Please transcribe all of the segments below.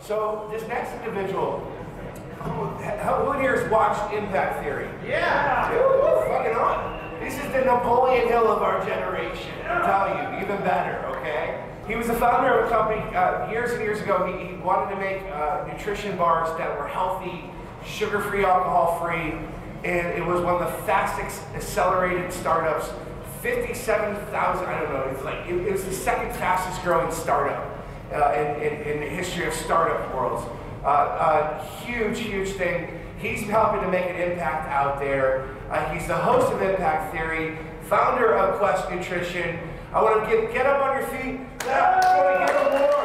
So this next individual, who in here has watched Impact Theory? Yeah! Fucking on. This is the Napoleon Hill of our generation, I'm telling you, even better, okay? He was the founder of a company years and years ago. He wanted to make nutrition bars that were healthy, sugar-free, alcohol-free, and it was one of the fastest accelerated startups. 57,000, I don't know, it's like, it was the second fastest growing startup in the history of startup worlds. Huge, huge thing. He's helping to make an impact out there. He's the host of Impact Theory, founder of Quest Nutrition. I want to get up on your feet. I want to give him more.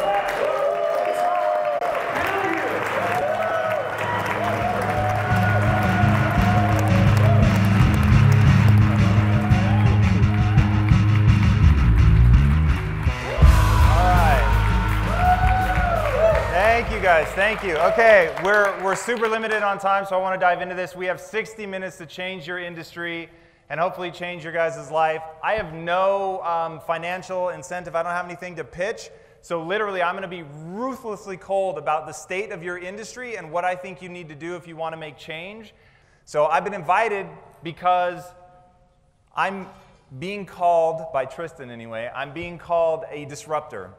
Thank you guys, thank you. Okay, we're super limited on time, so I want to dive into this. We have 60 minutes to change your industry and hopefully change your guys' life. I have no financial incentive. I don't have anything to pitch. So literally, I'm going to be ruthlessly cold about the state of your industry and what I think you need to do if you want to make change. So I've been invited because I'm being called, by Tristan anyway, I'm being called a disruptor.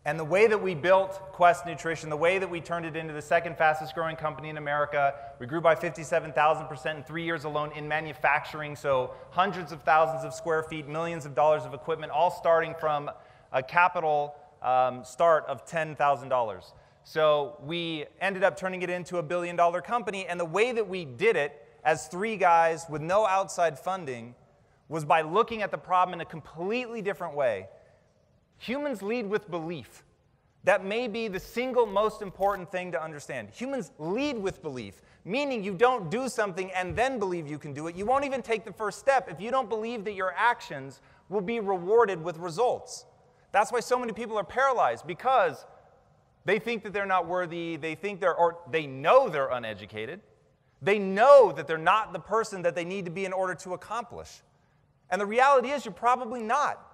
And the way that we built Quest Nutrition, the way that we turned it into the second fastest growing company in America, we grew by 57,000% in 3 years alone in manufacturing, so hundreds of thousands of square feet, millions of dollars of equipment, all starting from a capital start of $10,000. So we ended up turning it into $1 billion company, and the way that we did it as three guys with no outside funding was by looking at the problem in a completely different way. Humans lead with belief. That may be the single most important thing to understand. Humans lead with belief, meaning you don't do something and then believe you can do it. You won't even take the first step if you don't believe that your actions will be rewarded with results. That's why so many people are paralyzed, because they think that they're not worthy, they know they're uneducated, they know that they're not the person that they need to be in order to accomplish. And the reality is you're probably not.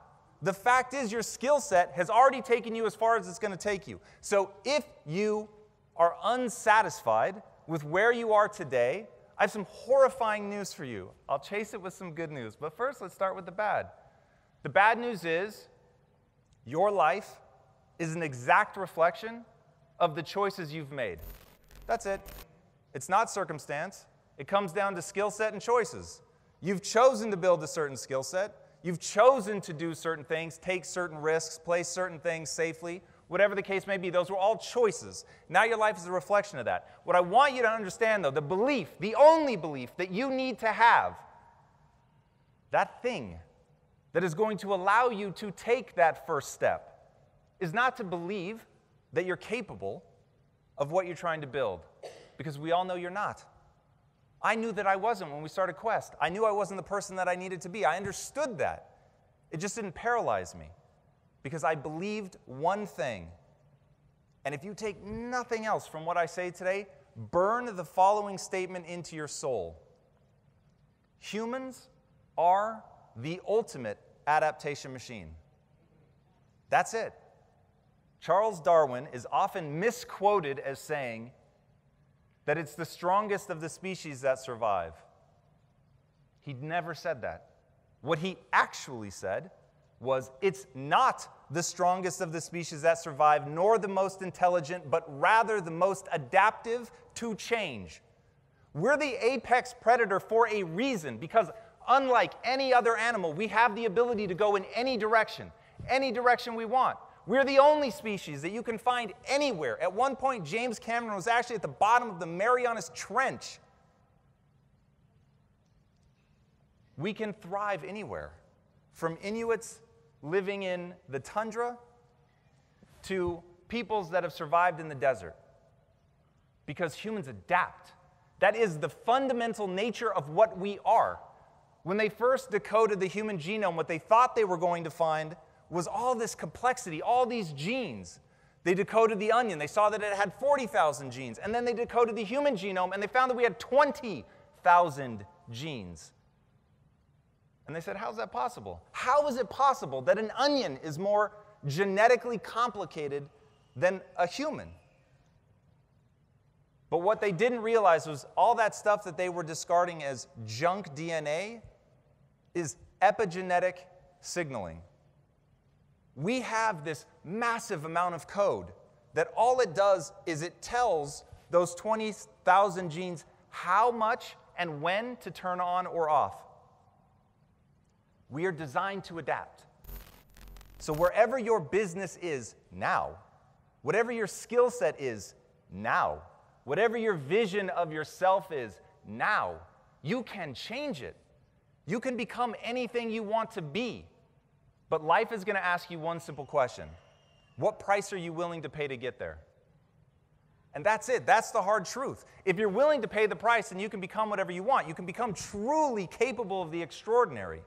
The fact is your skill set has already taken you as far as it's going to take you. So if you are unsatisfied with where you are today, I have some horrifying news for you. I'll chase it with some good news. But first, let's start with the bad. The bad news is your life is an exact reflection of the choices you've made. That's it. It's not circumstance. It comes down to skill set and choices. You've chosen to build a certain skill set. You've chosen to do certain things, take certain risks, place certain things safely. Whatever the case may be, those were all choices. Now your life is a reflection of that. What I want you to understand, though, the belief, the only belief that you need to have, that thing that is going to allow you to take that first step, is not to believe that you're capable of what you're trying to build, because we all know you're not. I knew that I wasn't when we started Quest. I knew I wasn't the person that I needed to be. I understood that. It just didn't paralyze me, because I believed one thing. And if you take nothing else from what I say today, burn the following statement into your soul. Humans are the ultimate adaptation machine. That's it. Charles Darwin is often misquoted as saying that it's the strongest of the species that survive. He never said that. What he actually said was, it's not the strongest of the species that survive, nor the most intelligent, but rather the most adaptive to change. We're the apex predator for a reason, because unlike any other animal, we have the ability to go in any direction we want. We're the only species that you can find anywhere. At one point, James Cameron was actually at the bottom of the Marianas Trench. We can thrive anywhere, from Inuits living in the tundra to peoples that have survived in the desert, because humans adapt. That is the fundamental nature of what we are. When they first decoded the human genome, what they thought they were going to find was all this complexity, all these genes. They decoded the onion. They saw that it had 40,000 genes. And then they decoded the human genome, and they found that we had 20,000 genes. And they said, how's that possible? How is it possible that an onion is more genetically complicated than a human? But what they didn't realize was all that stuff that they were discarding as junk DNA is epigenetic signaling. We have this massive amount of code that all it does is it tells those 20,000 genes how much and when to turn on or off. We are designed to adapt. So wherever your business is now, whatever your skill set is now, whatever your vision of yourself is now, you can change it. You can become anything you want to be. But life is going to ask you one simple question. What price are you willing to pay to get there? And that's it. That's the hard truth. If you're willing to pay the price, then you can become whatever you want. You can become truly capable of the extraordinary.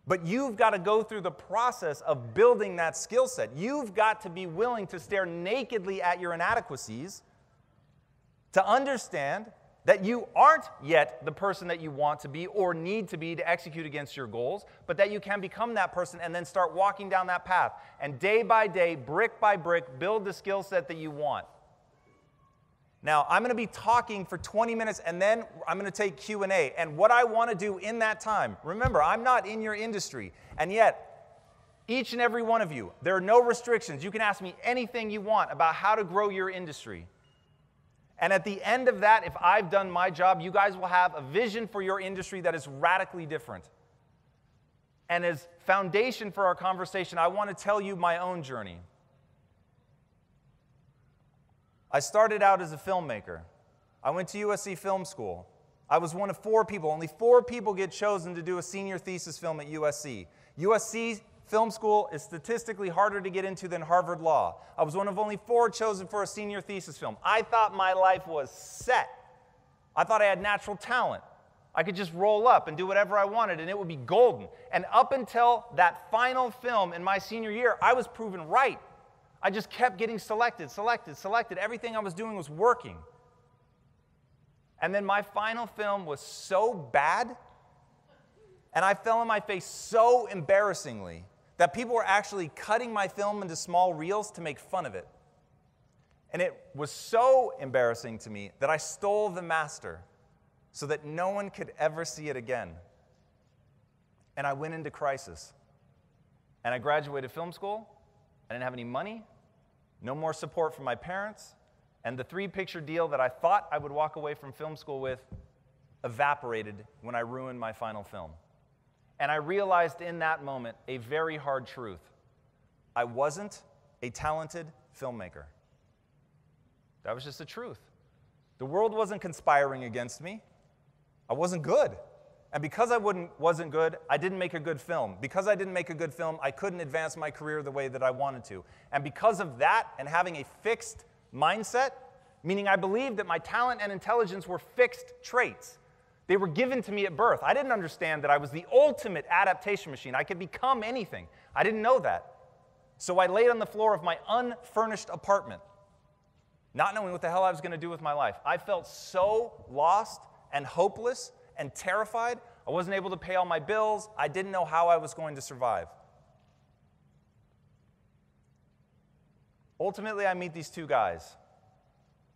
But you've got to go through the process of building that skill set. You've got to be willing to stare nakedly at your inadequacies, to understand that you aren't yet the person that you want to be or need to be to execute against your goals, but that you can become that person and then start walking down that path. And day by day, brick by brick, build the skill set that you want. Now, I'm going to be talking for 20 minutes, and then I'm going to take Q&A. And what I want to do in that time, remember, I'm not in your industry, and yet, each and every one of you, there are no restrictions. You can ask me anything you want about how to grow your industry. And at the end of that, if I've done my job, you guys will have a vision for your industry that is radically different. And as foundation for our conversation, I want to tell you my own journey. I started out as a filmmaker. I went to USC Film School. I was one of 4 people. Only 4 people get chosen to do a senior thesis film at USC. USC Film School is statistically harder to get into than Harvard Law. I was one of only 4 chosen for a senior thesis film. I thought my life was set. I thought I had natural talent. I could just roll up and do whatever I wanted, and it would be golden. And up until that final film in my senior year, I was proven right. I just kept getting selected. Everything I was doing was working. And then my final film was so bad, and I fell on my face so embarrassingly, that people were actually cutting my film into small reels to make fun of it. And it was so embarrassing to me that I stole the master so that no one could ever see it again. And I went into crisis. And I graduated film school. I didn't have any money, no more support from my parents, and the 3-picture deal that I thought I would walk away from film school with evaporated when I ruined my final film. And I realized in that moment a very hard truth. I wasn't a talented filmmaker. That was just the truth. The world wasn't conspiring against me. I wasn't good. And because I wasn't good, I didn't make a good film. Because I didn't make a good film, I couldn't advance my career the way that I wanted to. And because of that and having a fixed mindset, meaning I believed that my talent and intelligence were fixed traits, they were given to me at birth. I didn't understand that I was the ultimate adaptation machine. I could become anything. I didn't know that. So I laid on the floor of my unfurnished apartment, not knowing what the hell I was going to do with my life. I felt so lost and hopeless and terrified. I wasn't able to pay all my bills. I didn't know how I was going to survive. Ultimately, I meet these 2 guys.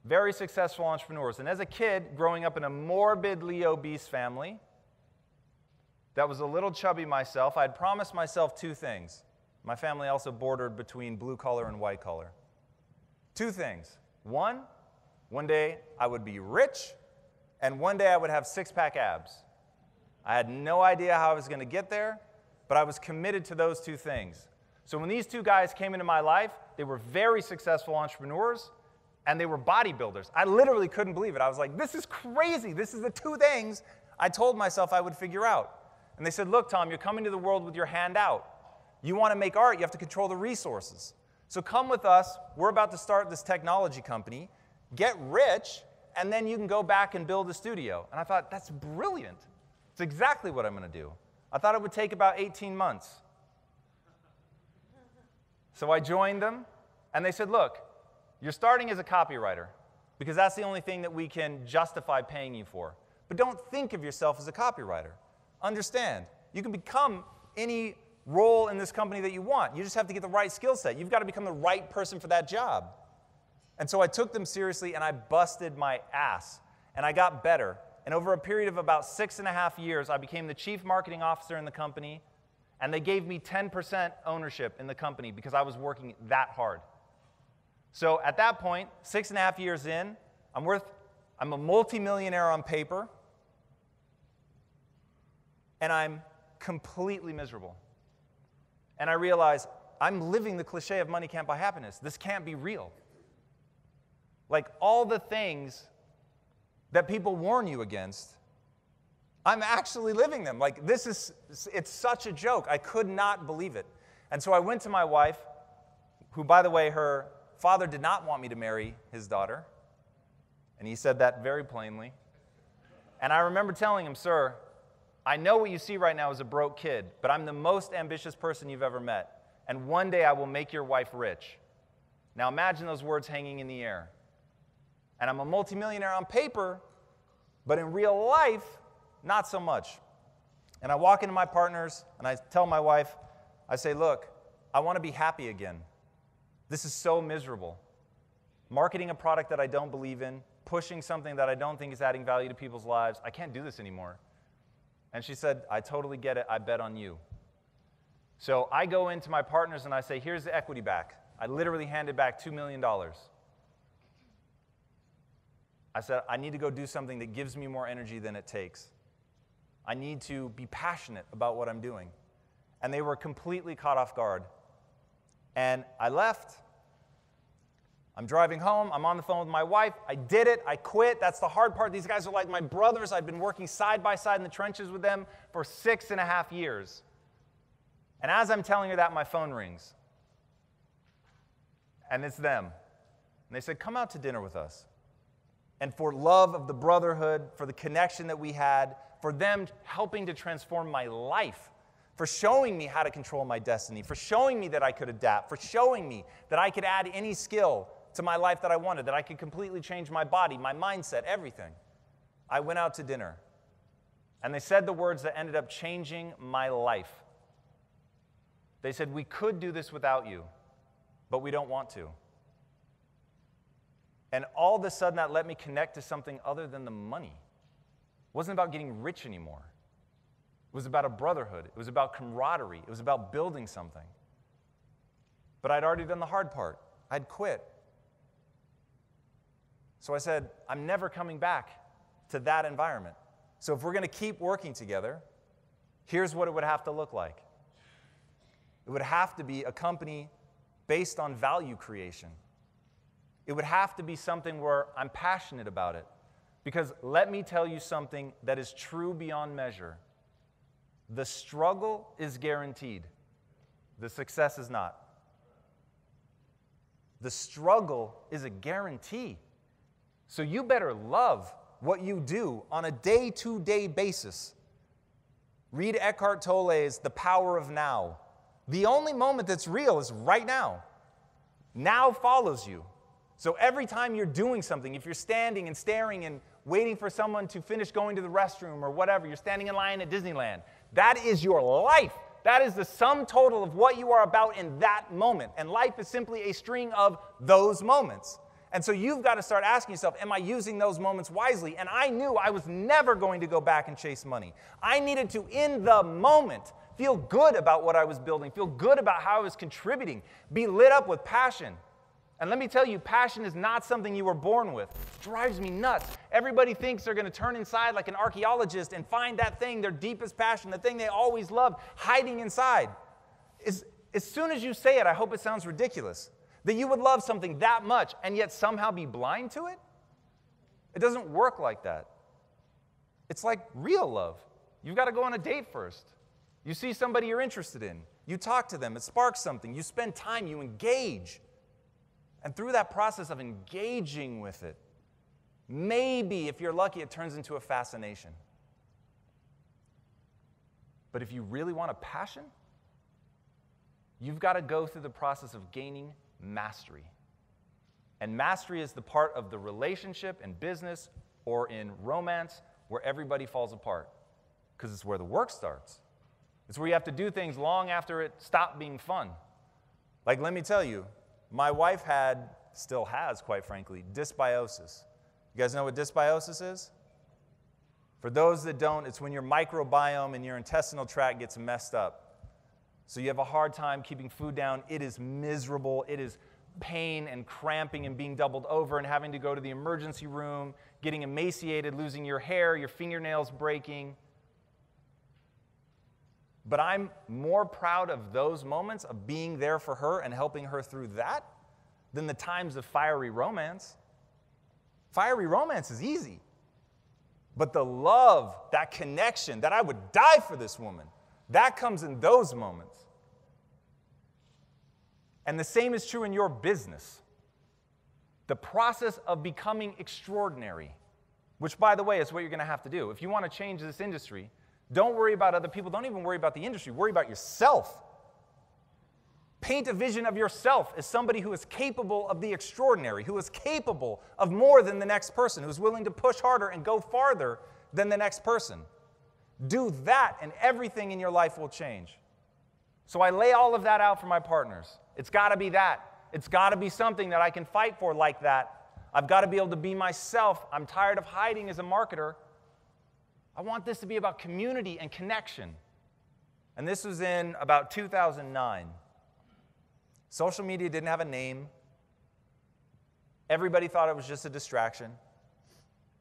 Very successful entrepreneurs. And as a kid, growing up in a morbidly obese family that was a little chubby myself, I had promised myself 2 things. My family also bordered between blue collar and white collar. 2 things. One day I would be rich, and one day I would have 6-pack abs. I had no idea how I was going to get there, but I was committed to those 2 things. So when these 2 guys came into my life, they were very successful entrepreneurs, and they were bodybuilders. I literally couldn't believe it. I was like, this is crazy. This is the 2 things I told myself I would figure out. And they said, look, Tom, you're coming to the world with your hand out. You want to make art, you have to control the resources. So come with us. We're about to start this technology company. Get rich, and then you can go back and build a studio. And I thought, that's brilliant. It's exactly what I'm going to do. I thought it would take about 18 months. So I joined them, and they said, look, you're starting as a copywriter because that's the only thing that we can justify paying you for. But don't think of yourself as a copywriter. Understand, you can become any role in this company that you want. You just have to get the right skill set. You've got to become the right person for that job. And so I took them seriously, and I busted my ass, and I got better. And over a period of about 6.5 years, I became the chief marketing officer in the company, and they gave me 10% ownership in the company because I was working that hard. So at that point, 6.5 years in, I'm a multimillionaire on paper, and I'm completely miserable. And I realize I'm living the cliche of money can't buy happiness. This can't be real. Like all the things that people warn you against, I'm actually living them. Like it's such a joke. I could not believe it. And so I went to my wife, who, by the way, her father did not want me to marry his daughter. And he said that very plainly. And I remember telling him, sir, I know what you see right now is a broke kid, but I'm the most ambitious person you've ever met. And one day I will make your wife rich. Now imagine those words hanging in the air. And I'm a multimillionaire on paper, but in real life, not so much. And I walk into my partners, and I tell my wife, I say, look, I want to be happy again. This is so miserable. Marketing a product that I don't believe in, pushing something that I don't think is adding value to people's lives, I can't do this anymore. And she said, I totally get it. I bet on you. So I go into my partners, and I say, here's the equity back. I literally handed back $2 million. I said, I need to go do something that gives me more energy than it takes. I need to be passionate about what I'm doing. And they were completely caught off guard. And I left. I'm driving home. I'm on the phone with my wife. I did it. I quit. That's the hard part. These guys are like my brothers. I've been working side by side in the trenches with them for 6.5 years. And as I'm telling her that, my phone rings. And it's them. And they said, come out to dinner with us. And for love of the brotherhood, for the connection that we had, for them helping to transform my life, for showing me how to control my destiny, for showing me that I could adapt, for showing me that I could add any skill to my life that I wanted, that I could completely change my body, my mindset, everything. I went out to dinner. And they said the words that ended up changing my life. They said, we could do this without you, but we don't want to. And all of a sudden, that let me connect to something other than the money. It wasn't about getting rich anymore. It was about a brotherhood. It was about camaraderie. It was about building something. But I'd already done the hard part. I'd quit. So I said, I'm never coming back to that environment. So if we're going to keep working together, here's what it would have to look like. It would have to be a company based on value creation. It would have to be something where I'm passionate about it. Because let me tell you something that is true beyond measure. The struggle is guaranteed. The success is not. The struggle is a guarantee. So you better love what you do on a day-to-day basis. Read Eckhart Tolle's The Power of Now. The only moment that's real is right now. Now follows you. So every time you're doing something, if you're standing and staring and waiting for someone to finish going to the restroom or whatever, you're standing in line at Disneyland, that is your life. That is the sum total of what you are about in that moment. And life is simply a string of those moments. And so you've got to start asking yourself, am I using those moments wisely? And I knew I was never going to go back and chase money. I needed to, in the moment, feel good about what I was building, feel good about how I was contributing, be lit up with passion. And let me tell you, passion is not something you were born with. It drives me nuts. Everybody thinks they're going to turn inside like an archaeologist and find that thing, their deepest passion, the thing they always loved, hiding inside. As soon as you say it, I hope it sounds ridiculous, that you would love something that much and yet somehow be blind to it. It doesn't work like that. It's like real love. You've got to go on a date first. You see somebody you're interested in. You talk to them. It sparks something. You spend time. You engage. And through that process of engaging with it, maybe, if you're lucky, it turns into a fascination. But if you really want a passion, you've got to go through the process of gaining mastery. And mastery is the part of the relationship in business or in romance where everybody falls apart, because it's where the work starts. It's where you have to do things long after it stopped being fun. Like, let me tell you, my wife had still has, quite frankly, dysbiosis. You guys know what dysbiosis is? For those that don't, it's when your microbiome in your intestinal tract gets messed up. So you have a hard time keeping food down. It is miserable. It is pain and cramping and being doubled over and having to go to the emergency room, getting emaciated, losing your hair, your fingernails breaking. But I'm more proud of those moments of being there for her and helping her through that than the times of fiery romance. Fiery romance is easy. But the love, that connection, that I would die for this woman, that comes in those moments. And the same is true in your business. The process of becoming extraordinary, which, by the way, is what you're going to have to do. If you want to change this industry, don't worry about other people. Don't even worry about the industry. Worry about yourself. Paint a vision of yourself as somebody who is capable of the extraordinary, who is capable of more than the next person, who's willing to push harder and go farther than the next person. Do that, and everything in your life will change. So I lay all of that out for my partners. It's got to be that. It's got to be something that I can fight for like that. I've got to be able to be myself. I'm tired of hiding as a marketer. I want this to be about community and connection. And this was in about 2009. Social media didn't have a name. Everybody thought it was just a distraction.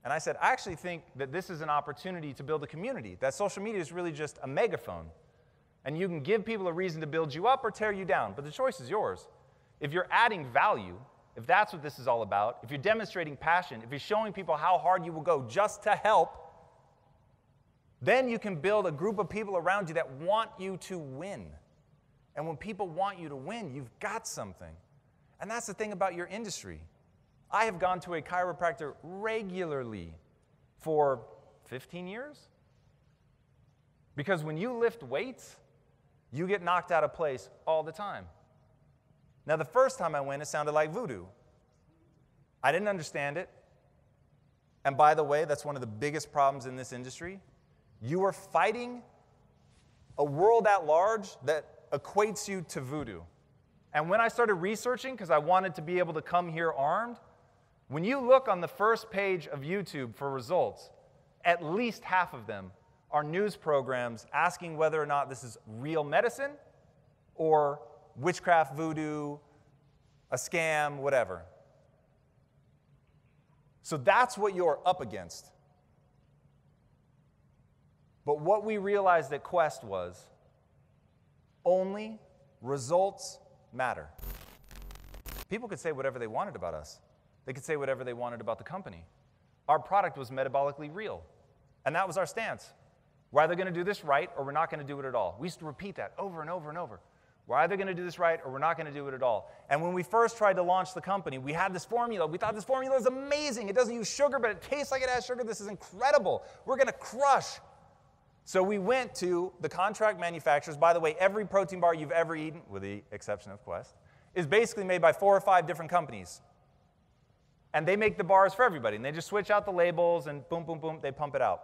And I said, I actually think that this is an opportunity to build a community, that social media is really just a megaphone. And you can give people a reason to build you up or tear you down, but the choice is yours. If you're adding value, if that's what this is all about, if you're demonstrating passion, if you're showing people how hard you will go just to help, then you can build a group of people around you that want you to win. And when people want you to win, you've got something. And that's the thing about your industry. I have gone to a chiropractor regularly for 15 years. Because when you lift weights, you get knocked out of place all the time. Now, the first time I went, it sounded like voodoo. I didn't understand it. And by the way, that's one of the biggest problems in this industry. You are fighting a world at large that equates you to voodoo. And when I started researching, because I wanted to be able to come here armed, when you look on the first page of YouTube for results, at least half of them are news programs asking whether or not this is real medicine or witchcraft, voodoo, a scam, whatever. So that's what you're up against. But what we realized at Quest was only results matter. People could say whatever they wanted about us. They could say whatever they wanted about the company. Our product was metabolically real. And that was our stance. We're either going to do this right or we're not going to do it at all. We used to repeat that over and over and over. We're either going to do this right or we're not going to do it at all. And when we first tried to launch the company, we had this formula. We thought this formula is amazing. It doesn't use sugar, but it tastes like it has sugar. This is incredible. We're going to crush. So we went to the contract manufacturers. By the way, every protein bar you've ever eaten, with the exception of Quest, is basically made by 4 or 5 different companies. And they make the bars for everybody. And they just switch out the labels and boom, boom, boom, they pump it out.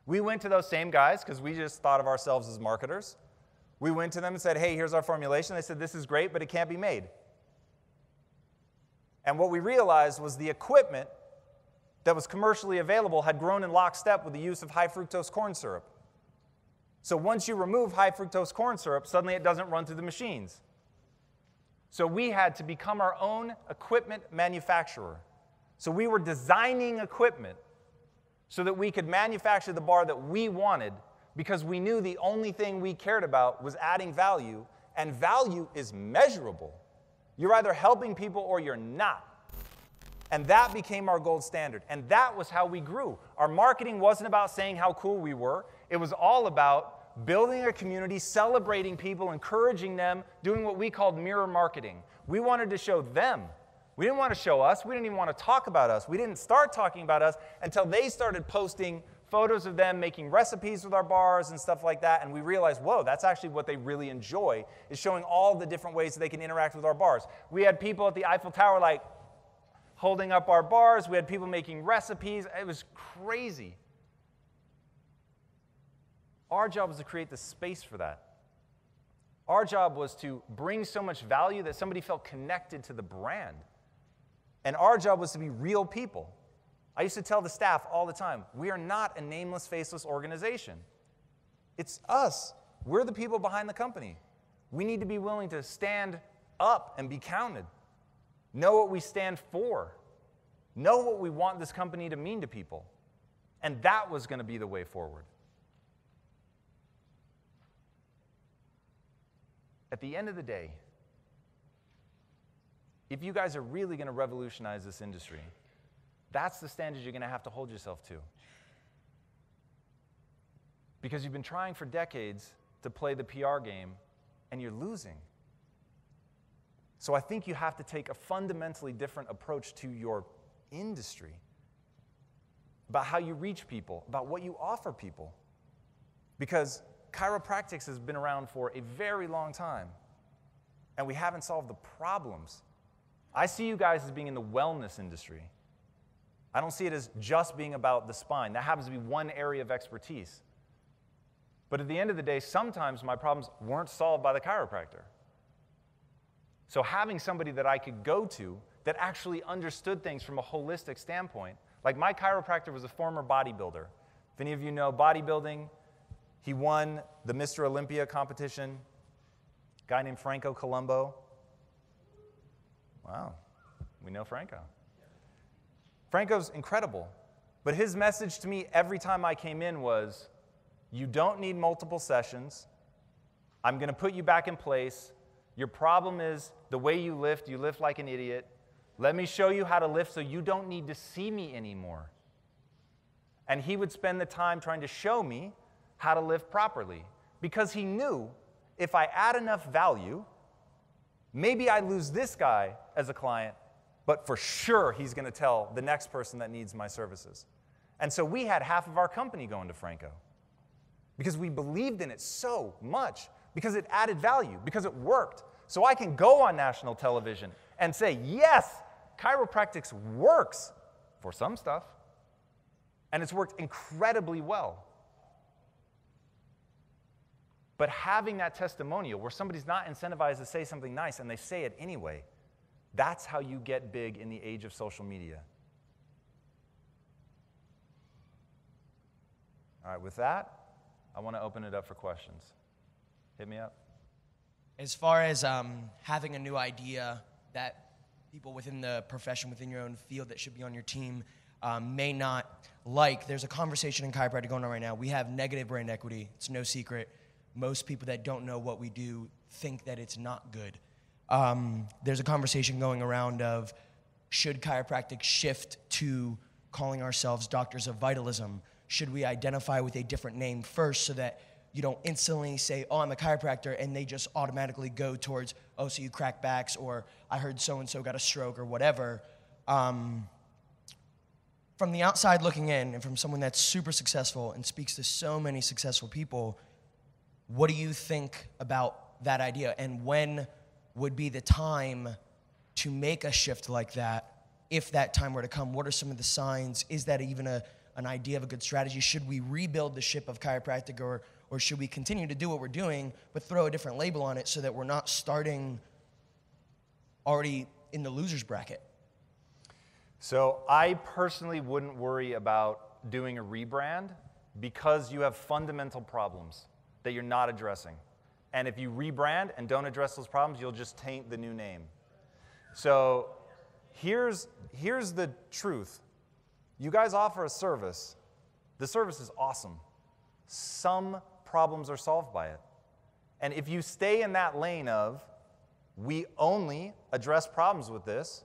We went to those same guys because we just thought of ourselves as marketers. We went to them and said, hey, here's our formulation. They said, this is great, but it can't be made. And what we realized was the equipment that was commercially available had grown in lockstep with the use of high fructose corn syrup. So once you remove high fructose corn syrup, suddenly it doesn't run through the machines. So we had to become our own equipment manufacturer. So we were designing equipment so that we could manufacture the bar that we wanted because we knew the only thing we cared about was adding value, and value is measurable. You're either helping people or you're not. And that became our gold standard. And that was how we grew. Our marketing wasn't about saying how cool we were. It was all about building a community, celebrating people, encouraging them, doing what we called mirror marketing. We wanted to show them. We didn't want to show us. We didn't even want to talk about us. We didn't start talking about us until they started posting photos of them making recipes with our bars and stuff like that. And we realized, whoa, that's actually what they really enjoy, is showing all the different ways that they can interact with our bars. We had people at the Eiffel Tower like, holding up our bars. We had people making recipes. It was crazy. Our job was to create the space for that. Our job was to bring so much value that somebody felt connected to the brand. And our job was to be real people. I used to tell the staff all the time, we are not a nameless, faceless organization. It's us. We're the people behind the company. We need to be willing to stand up and be counted. Know what we stand for. Know what we want this company to mean to people. And that was going to be the way forward. At the end of the day, if you guys are really going to revolutionize this industry, that's the standard you're going to have to hold yourself to. Because you've been trying for decades to play the PR game, and you're losing. So I think you have to take a fundamentally different approach to your industry, about how you reach people, about what you offer people. Because chiropractics has been around for a very long time, and we haven't solved the problems. I see you guys as being in the wellness industry. I don't see it as just being about the spine. That happens to be one area of expertise. But at the end of the day, sometimes my problems weren't solved by the chiropractor. So having somebody that I could go to that actually understood things from a holistic standpoint, like my chiropractor was a former bodybuilder. If any of you know bodybuilding, he won the Mr. Olympia competition, a guy named Franco Colombo. Wow, we know Franco. Franco's incredible, but his message to me every time I came in was, you don't need multiple sessions. I'm going to put you back in place. Your problem is the way you lift like an idiot. Let me show you how to lift so you don't need to see me anymore. And he would spend the time trying to show me how to lift properly, because he knew if I add enough value, maybe I lose this guy as a client, but for sure he's going to tell the next person that needs my services. And so we had half of our company going to Franco because we believed in it so much, because it added value, because it worked. So I can go on national television and say, yes, chiropractics works for some stuff, and it's worked incredibly well. But having that testimonial where somebody's not incentivized to say something nice and they say it anyway, that's how you get big in the age of social media. All right, with that, I want to open it up for questions. Hit me up. As far as having a new idea that people within the profession, within your own field that should be on your team may not like, there's a conversation in chiropractic going on right now. We have negative brand equity. It's no secret. Most people that don't know what we do think that it's not good. There's a conversation going around of, should chiropractic shift to calling ourselves doctors of vitalism? Should we identify with a different name first so that you don't instantly say, oh, I'm a chiropractor, and they just automatically go towards, oh, so you crack backs, or I heard so-and-so got a stroke, or whatever. From the outside looking in, and from someone that's super successful and speaks to so many successful people, what do you think about that idea? And when would be the time to make a shift like that, if that time were to come? What are some of the signs? Is that even an idea of a good strategy? Should we rebuild the ship of chiropractic, or should we continue to do what we're doing but throw a different label on it so that we're not starting already in the loser's bracket? So I personally wouldn't worry about doing a rebrand, because you have fundamental problems that you're not addressing. And if you rebrand and don't address those problems, you'll just taint the new name. So here's the truth. You guys offer a service. The service is awesome. Some problems are solved by it. And if you stay in that lane of, we only address problems with this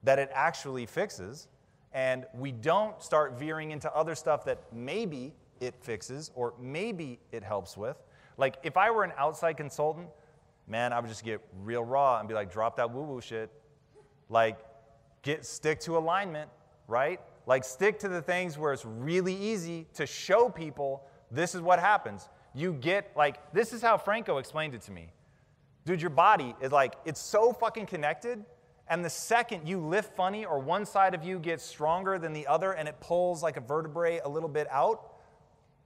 that it actually fixes, and we don't start veering into other stuff that maybe it fixes or maybe it helps with. Like, if I were an outside consultant, man, I would just get real raw and be like, drop that woo-woo shit. Like, stick to alignment, right? Like, stick to the things where it's really easy to show people this is what happens. You get, like, this is how Franco explained it to me. Dude, your body is like, it's so fucking connected, and the second you lift funny or one side of you gets stronger than the other and it pulls like a vertebrae a little bit out,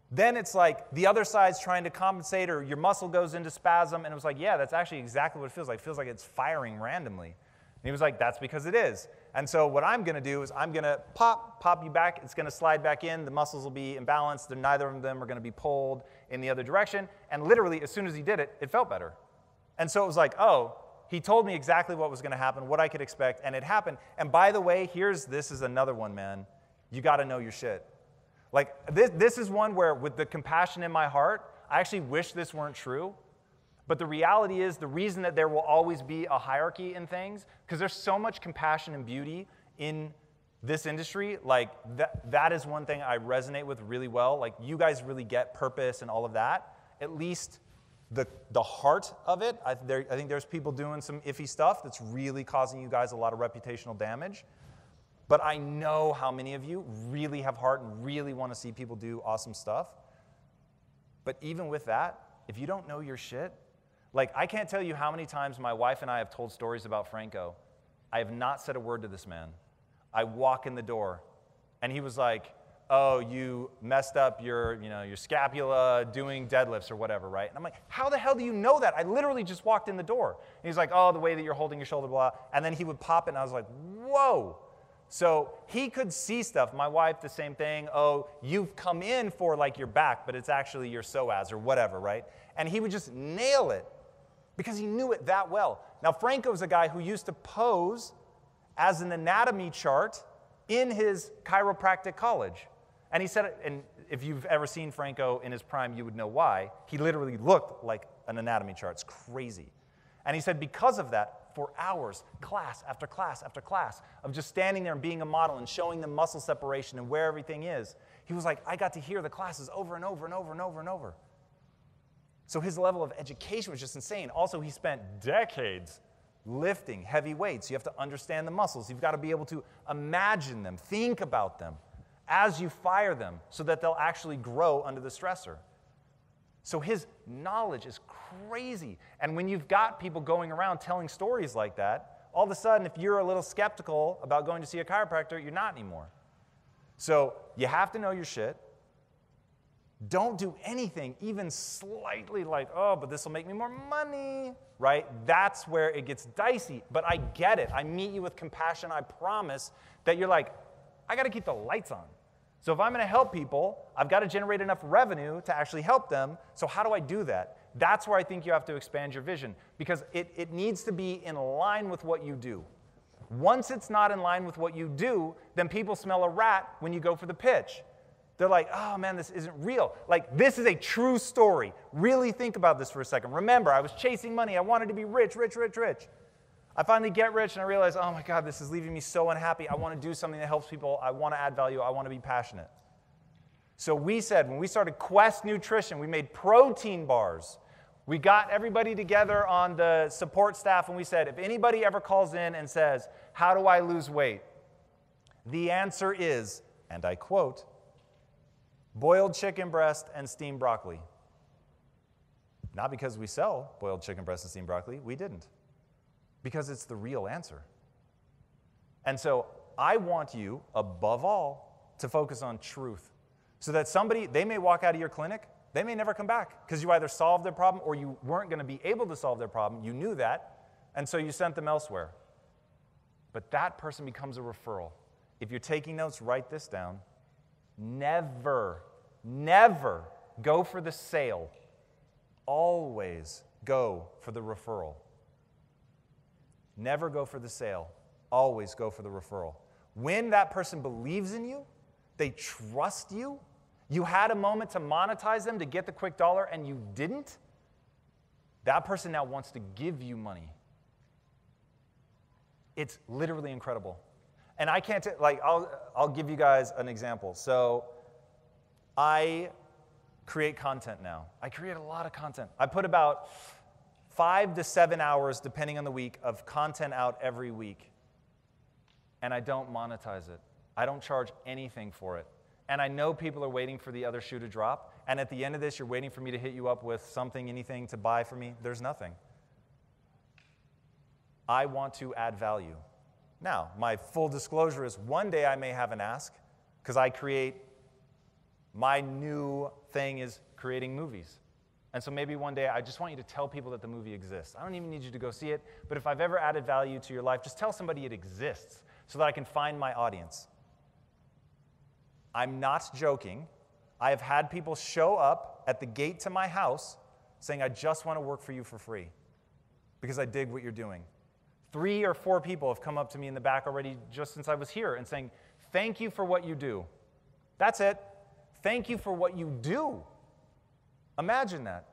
then it's like the other side's trying to compensate, or your muscle goes into spasm, and it was like, yeah, that's actually exactly what it feels like. It feels like it's firing randomly. he was like, that's because it is. And so what I'm going to do is I'm going to pop you back. It's going to slide back in. The muscles will be imbalanced. Neither of them are going to be pulled in the other direction. And literally, as soon as he did it, it felt better. And so it was like, oh, he told me exactly what was going to happen, what I could expect, and it happened. And by the way, this is another one, man. You got to know your shit. Like, this is one where, with the compassion in my heart, I actually wish this weren't true. But the reality is, the reason that there will always be a hierarchy in things, because there's so much compassion and beauty in this industry, like that is one thing I resonate with really well. Like, you guys really get purpose and all of that. At least the heart of it. I think there's people doing some iffy stuff that's really causing you guys a lot of reputational damage. But I know how many of you really have heart and really want to see people do awesome stuff. But even with that, if you don't know your shit, like, I can't tell you how many times my wife and I have told stories about Franco. I have not said a word to this man. I walk in the door, and he was like, oh, you messed up your scapula doing deadlifts or whatever, right? And I'm like, how the hell do you know that? I literally just walked in the door. And he's like, oh, the way that you're holding your shoulder, blah. And then he would pop it, and I was like, whoa. So he could see stuff. My wife, the same thing. Oh, you've come in for, like, your back, but it's actually your psoas or whatever, right? And he would just nail it, because he knew it that well. Now, Franco's a guy who used to pose as an anatomy chart in his chiropractic college. And he said, and if you've ever seen Franco in his prime, you would know why. He literally looked like an anatomy chart. It's crazy. And he said because of that, for hours, class after class after class, of just standing there and being a model and showing them muscle separation and where everything is, he was like, I got to hear the classes over and over and over and over and over. So his level of education was just insane. Also, he spent decades lifting heavy weights. You have to understand the muscles. You've got to be able to imagine them, think about them as you fire them so that they'll actually grow under the stressor. So his knowledge is crazy. And when you've got people going around telling stories like that, all of a sudden, if you're a little skeptical about going to see a chiropractor, you're not anymore. So you have to know your shit. Don't do anything even slightly like, oh, but this will make me more money, right? That's where it gets dicey. But I get it. I meet you with compassion. I promise that you're like, I got to keep the lights on. So if I'm going to help people, I've got to generate enough revenue to actually help them. So how do I do that? That's where I think you have to expand your vision, because it needs to be in line with what you do. Once it's not in line with what you do, then people smell a rat when you go for the pitch. They're like, oh, man, this isn't real. Like, this is a true story. Really think about this for a second. Remember, I was chasing money. I wanted to be rich, rich, rich, rich. I finally get rich, and I realize, oh, my God, this is leaving me so unhappy. I want to do something that helps people. I want to add value. I want to be passionate. So we said, when we started Quest Nutrition, we made protein bars. We got everybody together on the support staff, and we said, if anybody ever calls in and says, how do I lose weight? The answer is, and I quote, boiled chicken breast and steamed broccoli. Not because we sell boiled chicken breast and steamed broccoli. We didn't. Because it's the real answer. And so I want you, above all, to focus on truth. So that they may walk out of your clinic, they may never come back because you either solved their problem or you weren't going to be able to solve their problem. You knew that, and so you sent them elsewhere. But that person becomes a referral. If you're taking notes, write this down. Never, never go for the sale. Always go for the referral. Never go for the sale. Always go for the referral. When that person believes in you, they trust you, you had a moment to monetize them to get the quick dollar and you didn't, that person now wants to give you money. It's literally incredible. And I can't, I'll give you guys an example. So I create content now. I create a lot of content. I put about 5 to 7 hours, depending on the week, of content out every week. And I don't monetize it. I don't charge anything for it. And I know people are waiting for the other shoe to drop. And at the end of this, you're waiting for me to hit you up with something, anything to buy for me. There's nothing. I want to add value. Now, my full disclosure is one day I may have an ask, because my new thing is creating movies. And so maybe one day I just want you to tell people that the movie exists. I don't even need you to go see it, but if I've ever added value to your life, just tell somebody it exists so that I can find my audience. I'm not joking. I have had people show up at the gate to my house saying, I just want to work for you for free because I dig what you're doing. 3 or 4 people have come up to me in the back already just since I was here and saying, thank you for what you do. That's it. Thank you for what you do. Imagine that.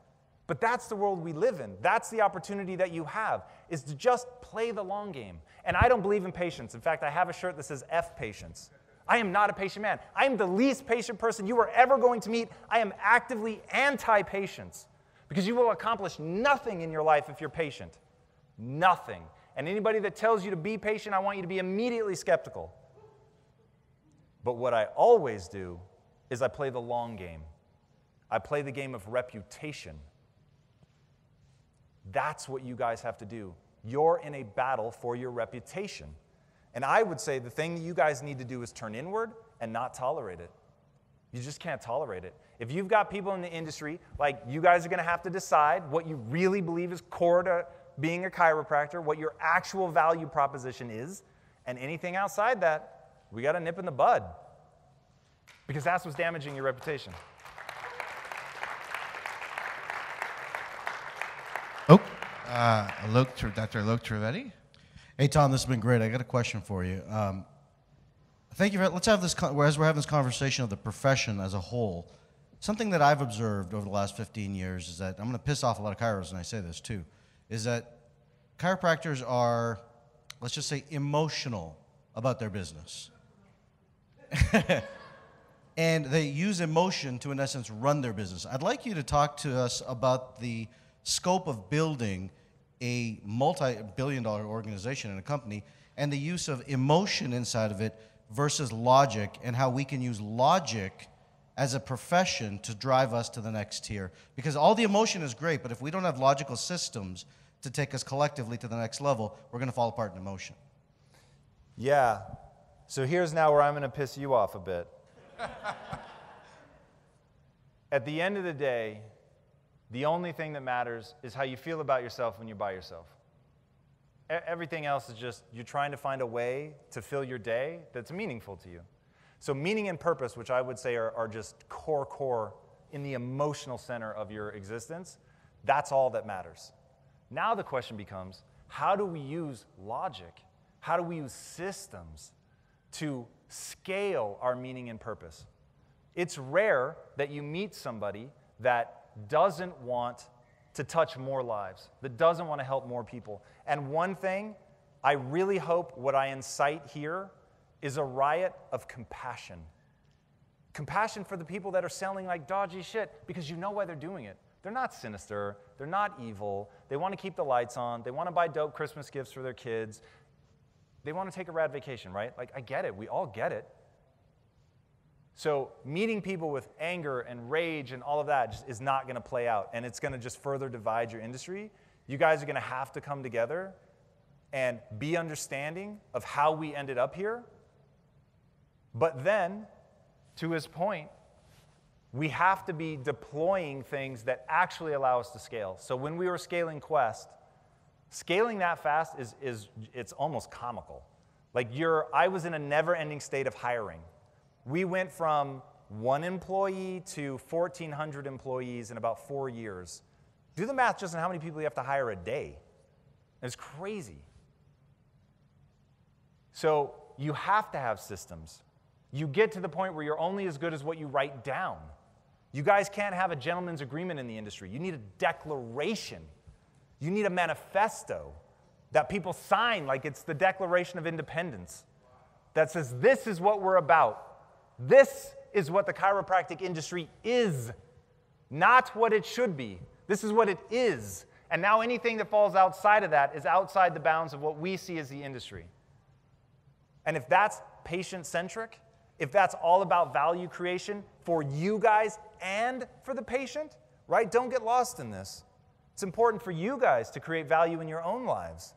But that's the world we live in. That's the opportunity that you have, is to just play the long game. And I don't believe in patience. In fact, I have a shirt that says F patience. I am not a patient man. I am the least patient person you are ever going to meet. I am actively anti-patience because you will accomplish nothing in your life if you're patient. Nothing. And anybody that tells you to be patient, I want you to be immediately skeptical. But what I always do is I play the long game. I play the game of reputation. That's what you guys have to do. You're in a battle for your reputation. And I would say the thing that you guys need to do is turn inward and not tolerate it. You just can't tolerate it. If you've got people in the industry, like you guys are going to have to decide what you really believe is core to being a chiropractor, what your actual value proposition is, and anything outside that, we got to nip in the bud. Because that's what's damaging your reputation. Dr. Alok Trivedi. Hey, Tom, this has been great. I got a question for you. Thank you. Let's have this, as we're having this conversation of the profession as a whole, something that I've observed over the last 15 years is that, I'm going to piss off a lot of chiros, and I say this too, is that chiropractors are, let's just say, emotional about their business. And they use emotion to, in essence, run their business. I'd like you to talk to us about the scope of building a multi-billion-dollar organization and a company and the use of emotion inside of it versus logic, and how we can use logic as a profession to drive us to the next tier. Because all the emotion is great, but if we don't have logical systems to take us collectively to the next level, we're going to fall apart in emotion. Yeah. So here's now where I'm going to piss you off a bit. At the end of the day, the only thing that matters is how you feel about yourself when you're by yourself. Everything else is just you're trying to find a way to fill your day that's meaningful to you. So meaning and purpose, which I would say are just core in the emotional center of your existence, that's all that matters. Now the question becomes, how do we use logic? How do we use systems to scale our meaning and purpose? It's rare that you meet somebody that doesn't want to touch more lives, that doesn't want to help more people. And one thing, I really hope what I incite here is a riot of compassion. Compassion for the people that are selling like dodgy shit, because you know why they're doing it. They're not sinister, they're not evil, they want to keep the lights on, they want to buy dope Christmas gifts for their kids, they want to take a rad vacation, right? Like, I get it, we all get it. So meeting people with anger and rage and all of that just is not going to play out, and it's going to just further divide your industry. You guys are going to have to come together and be understanding of how we ended up here. But then, to his point, we have to be deploying things that actually allow us to scale. So when we were scaling Quest, scaling that fast it's almost comical. Like I was in a never-ending state of hiring. We went from 1 employee to 1,400 employees in about 4 years. Do the math just on how many people you have to hire a day. It's crazy. So you have to have systems. You get to the point where you're only as good as what you write down. You guys can't have a gentleman's agreement in the industry. You need a declaration. You need a manifesto that people sign like it's the Declaration of Independence that says, this is what we're about. This is what the chiropractic industry is, not what it should be. This is what it is. And now anything that falls outside of that is outside the bounds of what we see as the industry. And if that's patient-centric, if that's all about value creation for you guys and for the patient, right? Don't get lost in this. It's important for you guys to create value in your own lives.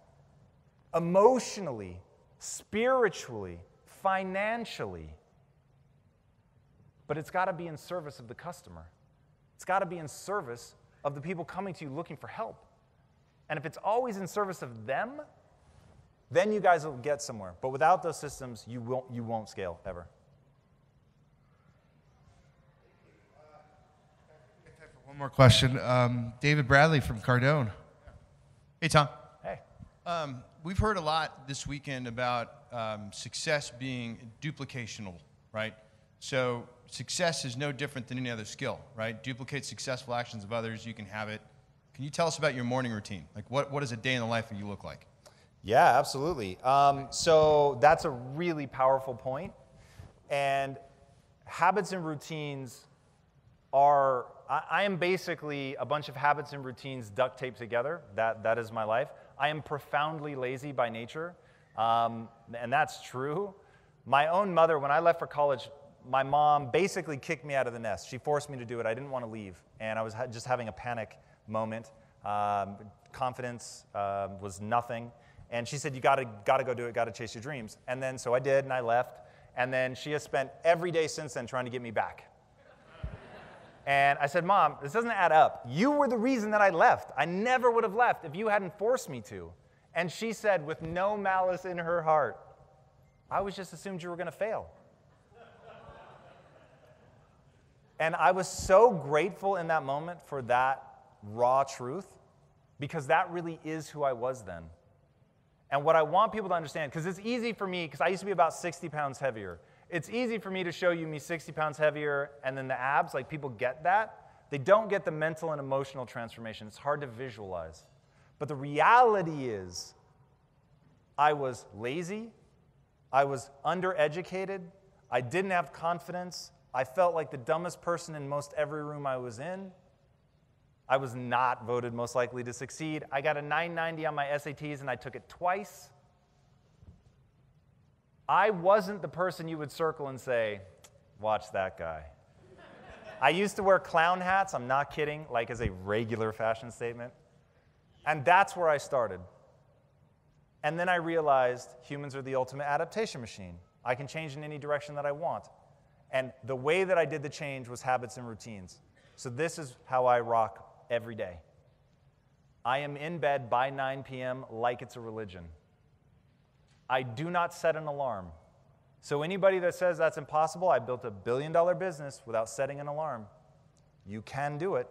Emotionally, spiritually, financially. But it's got to be in service of the customer. It's got to be in service of the people coming to you looking for help. And if it's always in service of them, then you guys will get somewhere. But without those systems, you won't scale ever. One more question. David Bradley from Cardone. Hey, Tom. Hey. We've heard a lot this weekend about success being duplicational, right? So success is no different than any other skill, right? Duplicate successful actions of others, you can have it. Can you tell us about your morning routine? Like what does a day in the life of you look like? Yeah, absolutely. So that's a really powerful point. And habits and routines are, I am basically a bunch of habits and routines duct taped together. That is my life. I am profoundly lazy by nature, and that's true. My own mother, when I left for college, my mom basically kicked me out of the nest. She forced me to do it. I didn't want to leave, and I was just having a panic moment. Confidence was nothing. And she said, you gotta go do it, gotta chase your dreams. And then, so I did, and I left. And then she has spent every day since then trying to get me back. And I said, Mom, this doesn't add up. You were the reason that I left. I never would have left if you hadn't forced me to. And she said, with no malice in her heart, I was just assumed you were gonna fail. And I was so grateful in that moment for that raw truth, because that really is who I was then. And what I want people to understand, because it's easy for me, because I used to be about 60 pounds heavier. It's easy for me to show you me 60 pounds heavier and then the abs, like people get that. They don't get the mental and emotional transformation. It's hard to visualize. But the reality is, I was lazy, I was undereducated, I didn't have confidence, I felt like the dumbest person in most every room I was in. I was not voted most likely to succeed. I got a 990 on my SATs and I took it twice. I wasn't the person you would circle and say, watch that guy. I used to wear clown hats, I'm not kidding, like as a regular fashion statement. And that's where I started. And then I realized humans are the ultimate adaptation machine. I can change in any direction that I want. And the way that I did the change was habits and routines. So this is how I rock every day. I am in bed by 9 p.m. like it's a religion. I do not set an alarm. So anybody that says that's impossible, I built a billion-dollar business without setting an alarm. You can do it,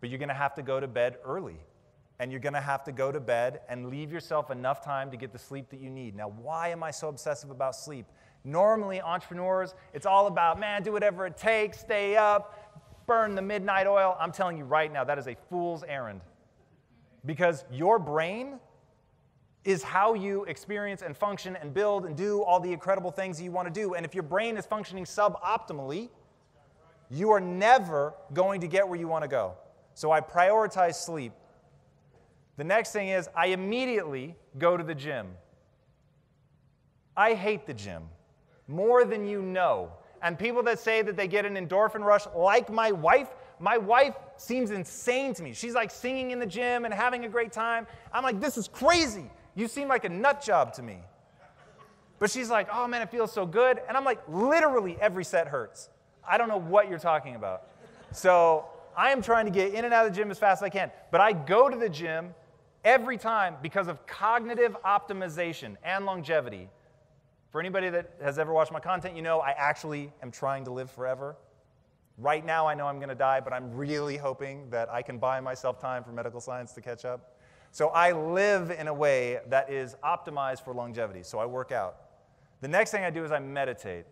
but you're going to have to go to bed early. And you're going to have to go to bed and leave yourself enough time to get the sleep that you need. Now, why am I so obsessive about sleep? Normally, entrepreneurs, it's all about, man, do whatever it takes, stay up, burn the midnight oil. I'm telling you right now, that is a fool's errand. Because your brain is how you experience and function and build and do all the incredible things you want to do. And if your brain is functioning suboptimally, you are never going to get where you want to go. So I prioritize sleep. The next thing is I immediately go to the gym. I hate the gym more than you know. And people that say that they get an endorphin rush, like my wife seems insane to me. She's like singing in the gym and having a great time. I'm like, this is crazy. You seem like a nut job to me. But she's like, oh man, it feels so good. And I'm like, literally every set hurts. I don't know what you're talking about. So I am trying to get in and out of the gym as fast as I can. But I go to the gym every time because of cognitive optimization and longevity. For anybody that has ever watched my content, you know I actually am trying to live forever. Right now I know I'm going to die, but I'm really hoping that I can buy myself time for medical science to catch up. So I live in a way that is optimized for longevity. So I work out. The next thing I do is I meditate.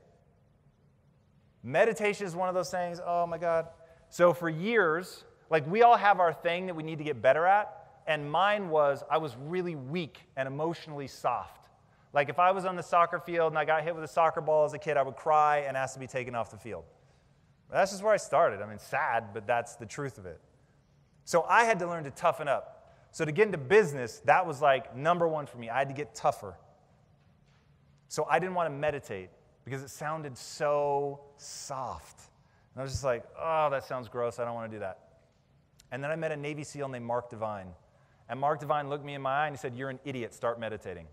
Meditation is one of those things, oh my God. So for years, like we all have our thing that we need to get better at, and mine was I was really weak and emotionally soft. Like if I was on the soccer field and I got hit with a soccer ball as a kid, I would cry and ask to be taken off the field. That's just where I started. I mean, sad, but that's the truth of it. So I had to learn to toughen up. So to get into business, that was like number one for me. I had to get tougher. So I didn't want to meditate because it sounded so soft. And I was just like, oh, that sounds gross. I don't want to do that. And then I met a Navy SEAL named Mark Devine. And Mark Devine looked me in my eye and he said, you're an idiot. Start meditating.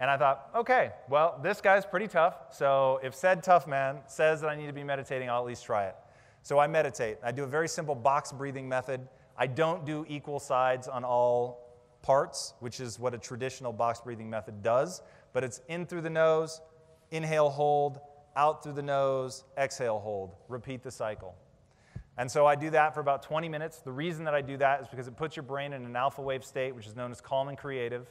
And I thought, okay, well, this guy's pretty tough. So if said tough man says that I need to be meditating, I'll at least try it. So I meditate. I do a very simple box breathing method. I don't do equal sides on all parts, which is what a traditional box breathing method does, but it's in through the nose, inhale, hold, out through the nose, exhale, hold. Repeat the cycle. And so I do that for about 20 minutes. The reason that I do that is because it puts your brain in an alpha wave state, which is known as calm and creative.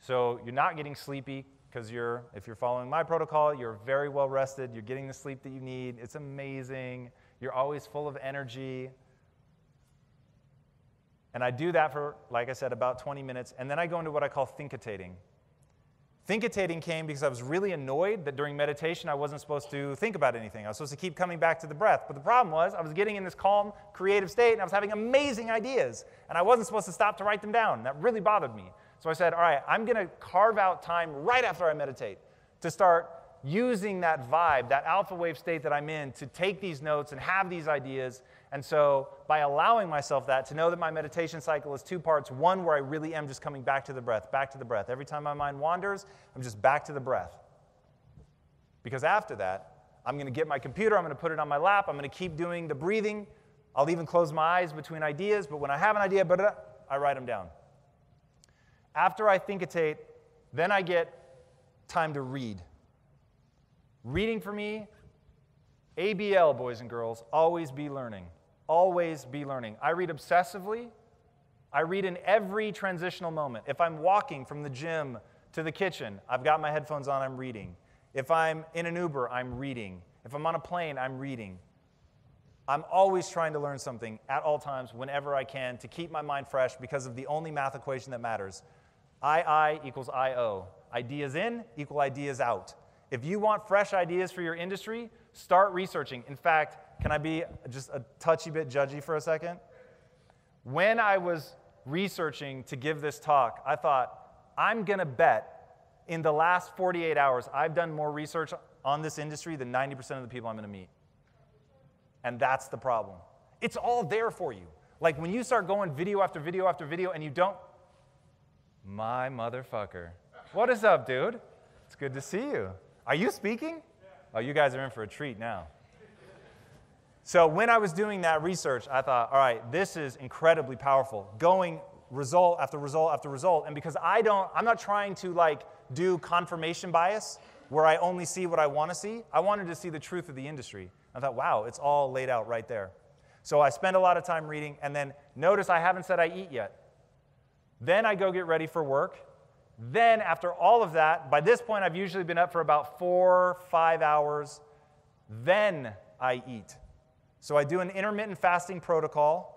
So you're not getting sleepy because if you're following my protocol, you're very well rested. You're getting the sleep that you need. It's amazing. You're always full of energy. And I do that for, like I said, about 20 minutes. And then I go into what I call thinkitating. Thinkitating came because I was really annoyed that during meditation I wasn't supposed to think about anything. I was supposed to keep coming back to the breath. But the problem was I was getting in this calm, creative state, and I was having amazing ideas. And I wasn't supposed to stop to write them down. That really bothered me. So I said, all right, I'm going to carve out time right after I meditate to start using that vibe, that alpha wave state that I'm in, to take these notes and have these ideas. And so by allowing myself that, to know that my meditation cycle is 2 parts, one where I really am just coming back to the breath, back to the breath. Every time my mind wanders, I'm just back to the breath. Because after that, I'm going to get my computer, I'm going to put it on my lap, I'm going to keep doing the breathing. I'll even close my eyes between ideas, but when I have an idea, I write them down. After I thinkitate, then I get time to read. Reading for me, ABL, boys and girls, always be learning. Always be learning. I read obsessively. I read in every transitional moment. If I'm walking from the gym to the kitchen, I've got my headphones on, I'm reading. If I'm in an Uber, I'm reading. If I'm on a plane, I'm reading. I'm always trying to learn something at all times, whenever I can, to keep my mind fresh because of the only math equation that matters. I equals IO. Ideas in equal ideas out. If you want fresh ideas for your industry, start researching. In fact, can I be just a touchy bit judgy for a second? When I was researching to give this talk, I thought, I'm going to bet in the last 48 hours, I've done more research on this industry than 90% of the people I'm going to meet. And that's the problem. It's all there for you. Like when you start going video after video after video and you don't, my motherfucker. What is up, dude? It's good to see you. Are you speaking? Oh, you guys are in for a treat now. So when I was doing that research, I thought, all right, this is incredibly powerful. Going result after result after result. And because I'm not trying to do confirmation bias where I only see what I want to see. I wanted to see the truth of the industry. I thought, wow, it's all laid out right there. So I spend a lot of time reading, and then notice I haven't said I eat yet. Then I go get ready for work. Then after all of that, by this point I've usually been up for about 4 or 5 hours. Then I eat. So I do an intermittent fasting protocol.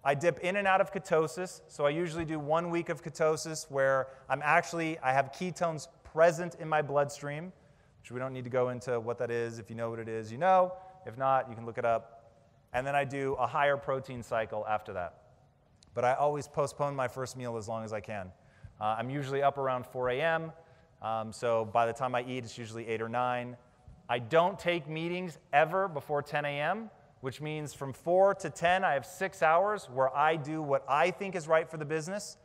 I dip in and out of ketosis. So I usually do 1 week of ketosis where I have ketones present in my bloodstream, which we don't need to go into what that is. If you know what it is, you know. If not, you can look it up. And then I do a higher protein cycle after that. But I always postpone my first meal as long as I can. I'm usually up around 4 a.m., so by the time I eat, it's usually 8 or 9. I don't take meetings ever before 10 a.m., which means from 4 to 10, I have 6 hours where I do what I think is right for the business.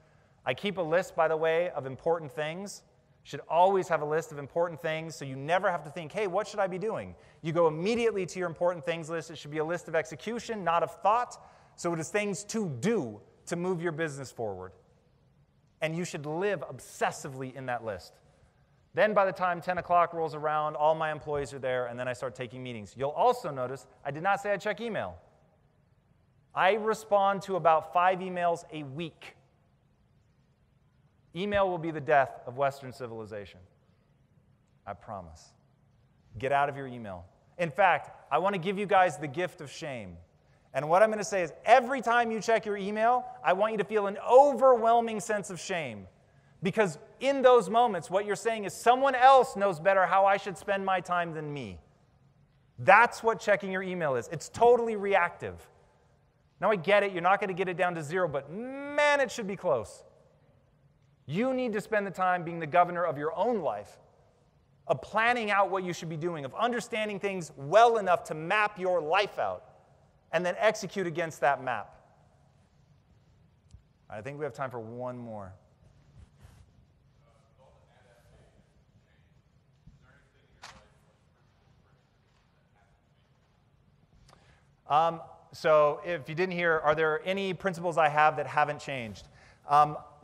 I keep a list, by the way, of important things. You should always have a list of important things, so you never have to think, hey, what should I be doing? You go immediately to your important things list. It should be a list of execution, not of thought. So it is things to do to move your business forward. And you should live obsessively in that list. Then by the time 10 o'clock rolls around, all my employees are there, and then I start taking meetings. You'll also notice I did not say I check email. I respond to about 5 emails a week. Email will be the death of Western civilization. I promise. Get out of your email. In fact, I want to give you guys the gift of shame. And what I'm going to say is every time you check your email, I want you to feel an overwhelming sense of shame. Because in those moments, what you're saying is someone else knows better how I should spend my time than me. That's what checking your email is. It's totally reactive. Now I get it, you're not going to get it down to 0, but man, it should be close. You need to spend the time being the governor of your own life, of planning out what you should be doing, of understanding things well enough to map your life out, and then execute against that map. I think we have time for one more. So if you didn't hear, are there any principles I have that haven't changed?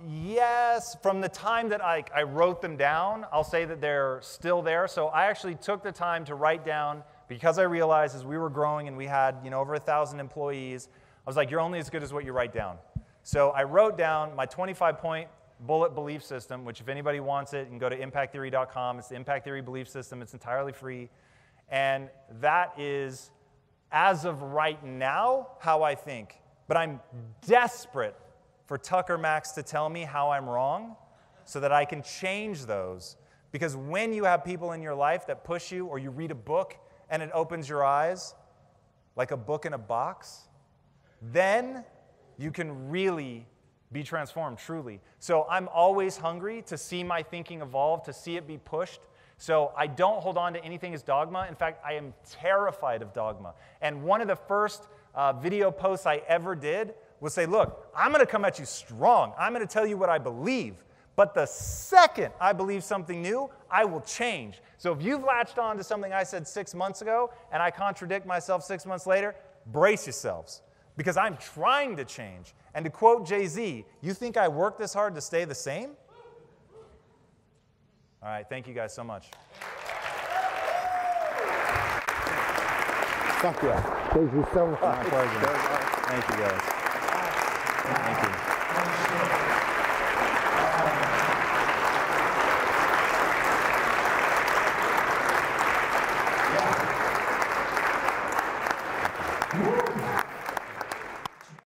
Yes, from the time that I wrote them down, I'll say that they're still there. So I actually took the time to write down, because I realized as we were growing and we had over 1,000 employees, I was like, you're only as good as what you write down. So I wrote down my 25-point bullet belief system, which if anybody wants it, you can go to impacttheory.com. It's the Impact Theory belief system. It's entirely free. And that is, as of right now, how I think. But I'm desperate for Tucker Max to tell me how I'm wrong so that I can change those. Because when you have people in your life that push you, or you read a book and it opens your eyes, like a book in a box, then you can really be transformed, truly. So I'm always hungry to see my thinking evolve, to see it be pushed. So I don't hold on to anything as dogma. In fact, I am terrified of dogma. And one of the first video posts I ever did was say, look, I'm going to come at you strong. I'm going to tell you what I believe. But the second I believe something new, I will change. So if you've latched on to something I said 6 months ago and I contradict myself 6 months later, brace yourselves. Because I'm trying to change. And to quote Jay-Z, you think I work this hard to stay the same? All right, thank you guys so much. Thank you. Thank you so much. My pleasure. Thank you guys. Thank you.